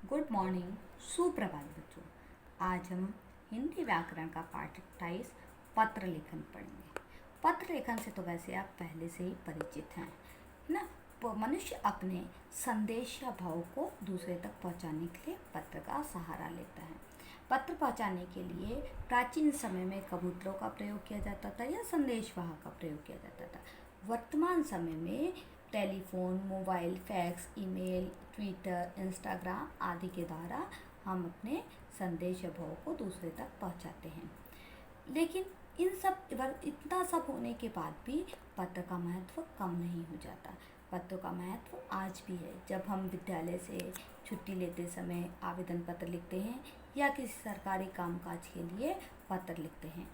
Good morning, सुप्रभात बच्चों। आज हम हिंदी व्याकरण का पाठ 28 पत्र लेखन पढ़ेंगे। पत्र लेखन से तो वैसे आप पहले से ही परिचित हैं, है ना। मनुष्य अपने संदेश या भाव को दूसरे तक पहुंचाने के लिए पत्र का सहारा लेता है। पत्र पहुंचाने के लिए प्राचीन समय में कबूतरों का प्रयोग किया जाता था या संदेशवाहक का प्रयोग किया जाता था। वर्तमान समय में telephone, mobile, fax, email, Twitter, Instagram आदि के द्वारा हम अपने संदेश या भाव को दूसरे तक पहुंचाते हैं। लेकिन इतना सब होने के बाद भी पत्र का महत्व कम नहीं हो जाता। पत्र का महत्व आज भी है। जब हम विद्यालय से छुट्टी लेते समय आवेदन पत्र लिखते हैं या किसी सरकारी कामकाज के लिए पत्र लिखते हैं,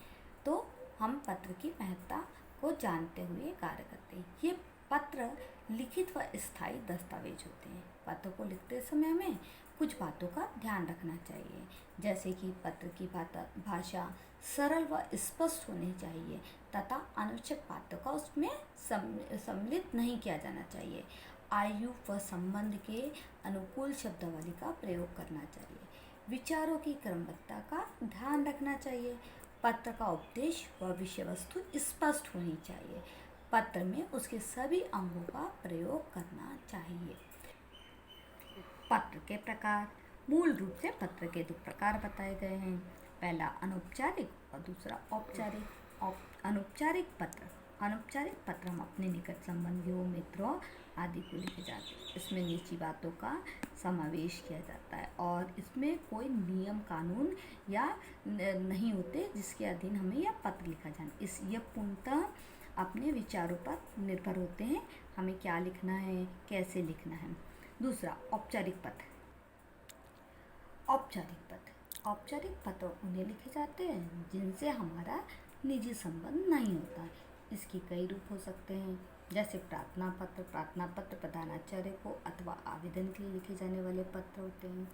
तो हम पत्र की महत्ता को जानते हुए कार्य करते हैं। ये पत्र लिखित व स्थायी दस्तावेज होते हैं। पत्र को लिखते समय हमें कुछ बातों का ध्यान रखना चाहिए, जैसे कि पत्र की भाषा सरल व स्पष्ट होनी चाहिए तथा अनावश्यक बातों का उसमें सम्मिलित नहीं किया जाना चाहिए। आयु व संबंध के अनुकूल शब्दावली का प्रयोग करना चाहिए। विचारों की क्रमबद्धता का ध्यान रखना चाहिए। पत्र का उद्देश्य व विषय वस्तु स्पष्ट होनी चाहिए। पत्र में उसके सभी अंगों का प्रयोग करना चाहिए। पत्र के प्रकार। मूल रूप से पत्र के दो प्रकार बताए गए हैं। पहला अनौपचारिक और दूसरा औपचारिक। अनौपचारिक पत्र हम अपने निकट संबंधियों, मित्रों आदि को लिखे जाते हैं। इसमें निजी बातों का समावेश किया जाता है और इसमें कोई नियम कानून या नहीं होते जिसके अधीन हमें यह पत्र लिखा जाना। यह पूर्णतः अपने विचारों पर निर्भर होते हैं, हमें क्या लिखना है, कैसे लिखना है। दूसरा औपचारिक पत्र। औपचारिक पत्र उन्हें लिखे जाते हैं जिनसे हमारा निजी संबंध नहीं होता। इसके कई रूप हो सकते हैं, जैसे प्रार्थना पत्र प्रधानाचार्य को अथवा आवेदन के लिए लिखे जाने वाले पत्र होते हैं।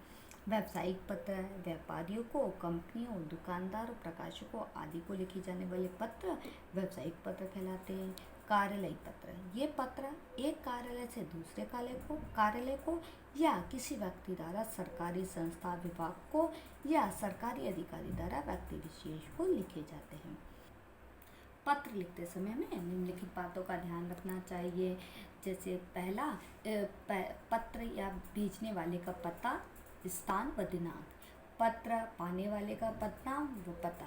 व्यावसायिक पत्र है, व्यापारियों को, कंपनियों, दुकानदारों, प्रकाशकों आदि को लिखे जाने वाले पत्र व्यावसायिक पत्र कहलाते हैं। कार्यालयी पत्र, ये पत्र एक कार्यालय से दूसरे कार्यालय को या किसी व्यक्ति द्वारा सरकारी संस्था, विभाग को या सरकारी अधिकारी द्वारा व्यक्ति विशेष को लिखे जाते हैं। पत्र लिखते समय में निम्नलिखित बातों का ध्यान रखना चाहिए, जैसे पहला पत्र या भेजने वाले का पता, स्थान व दिनांक। पत्र पाने वाले का पदनाम व पता।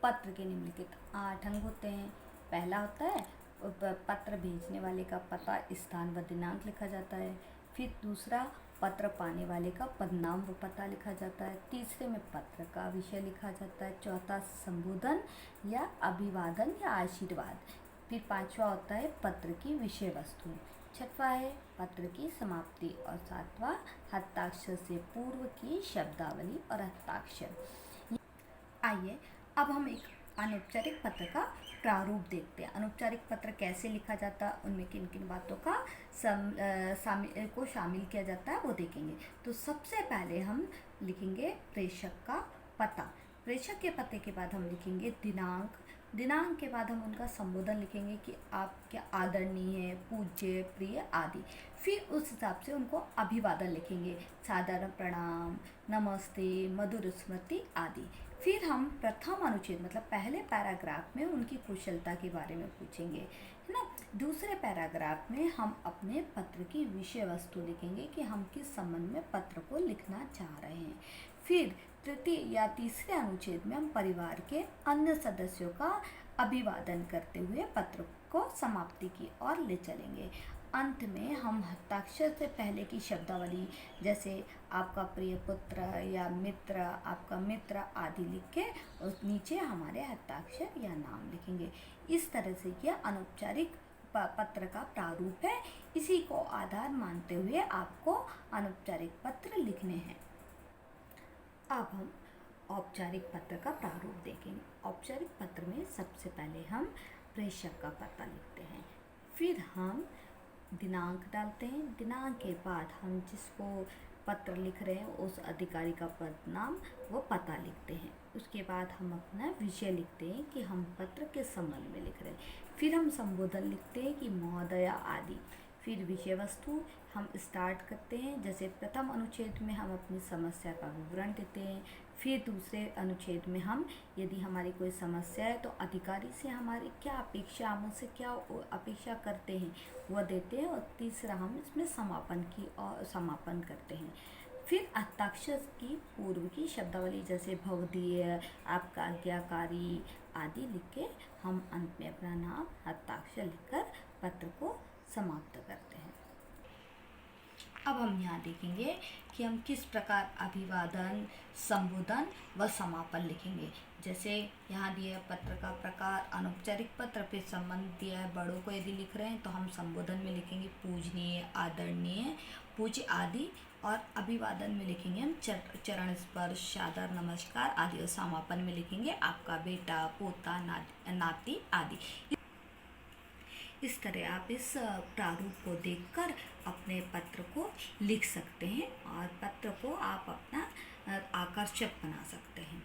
पत्र के निम्नलिखित 8 अंग होते हैं। पहला होता है पत्र भेजने वाले का पता, स्थान व दिनांक लिखा जाता है। फिर दूसरा पत्र पाने वाले का पदनाम व पता लिखा जाता है। तीसरे में पत्र का विषय लिखा जाता है। चौथा संबोधन या अभिवादन या आशीर्वाद। फिर पांचवा होता है पत्र की विषय वस्तु। छठवां है पत्र की समाप्ति और सातवां हस्ताक्षर से पूर्व की शब्दावली और हस्ताक्षर। आइए अब हम एक अनौपचारिक पत्र का प्रारूप देखते हैं। अनौपचारिक पत्र कैसे लिखा जाता है, उनमें किन किन बातों का शामिल किया जाता है वो देखेंगे। तो सबसे पहले हम लिखेंगे प्रेषक का पता। प्रेषक के पते के बाद हम लिखेंगे दिनांक के बाद हम उनका संबोधन लिखेंगे कि आप क्या आदरणीय, पूज्य, प्रिय आदि। फिर उस हिसाब से उनको अभिवादन लिखेंगे, साधारण प्रणाम, नमस्ते, मधुर स्मृति आदि। फिर हम प्रथम अनुच्छेद मतलब पहले पैराग्राफ में उनकी कुशलता के बारे में पूछेंगे, है ना। दूसरे पैराग्राफ में हम अपने पत्र की विषय वस्तु लिखेंगे कि हम किस संबंध में पत्र को लिखना चाह रहे हैं। फिर तृतीय या तीसरे अनुच्छेद में हम परिवार के अन्य सदस्यों का अभिवादन करते हुए पत्र को समाप्ति की ओर ले चलेंगे। अंत में हम हस्ताक्षर से पहले की शब्दावली, जैसे आपका प्रिय पुत्र या मित्र, आपका मित्र आदि लिख के उस नीचे हमारे हस्ताक्षर या नाम लिखेंगे। इस तरह से यह अनौपचारिक पत्र का प्रारूप है। इसी को आधार मानते हुए आपको अनौपचारिक पत्र लिखने हैं। अब हम औपचारिक पत्र का प्रारूप देखेंगे। औपचारिक पत्र में सबसे पहले हम प्रेषक का पता लिखते हैं, फिर हम दिनांक डालते हैं। दिनांक के बाद हम जिसको पत्र लिख रहे हैं उस अधिकारी का पदनाम व पता लिखते हैं। उसके बाद हम अपना विषय लिखते हैं कि हम पत्र के संबंध में लिख रहे हैं। फिर हम संबोधन लिखते हैं कि महोदया आदि। फिर विषय वस्तु हम स्टार्ट करते हैं। जैसे प्रथम अनुच्छेद में हम अपनी समस्या का विवरण देते हैं, फिर दूसरे अनुच्छेद में हम यदि हमारी कोई समस्या है तो अधिकारी से हमारी क्या अपेक्षा, हम उनसे क्या अपेक्षा करते हैं वह देते हैं, और तीसरा हम इसमें समापन करते हैं। फिर हस्ताक्षर की पूर्व की शब्दावली जैसे भवदीय, आपका आज्ञाकारी आदि लिख के हम अंत में अपना नाम हस्ताक्षर लिखकर पत्र को समाप्त करते हैं। अब हम यहाँ देखेंगे कि हम किस प्रकार अभिवादन, संबोधन व समापन लिखेंगे। जैसे यहाँ दिया है पत्र का प्रकार, अनौपचारिक पत्र, फिर संबंध दिया है बड़ों को यदि लिख रहे हैं तो हम संबोधन में लिखेंगे पूजनीय, आदरणीय, पूज्य आदि, और अभिवादन में लिखेंगे हम चरण स्पर्श, सादर नमस्कार आदि, और समापन में लिखेंगे आपका बेटा, पोता, नाती आदि। इस तरह आप इस प्रारूप को देखकर अपने पत्र को लिख सकते हैं और पत्र को आप अपना आकर्षक बना सकते हैं।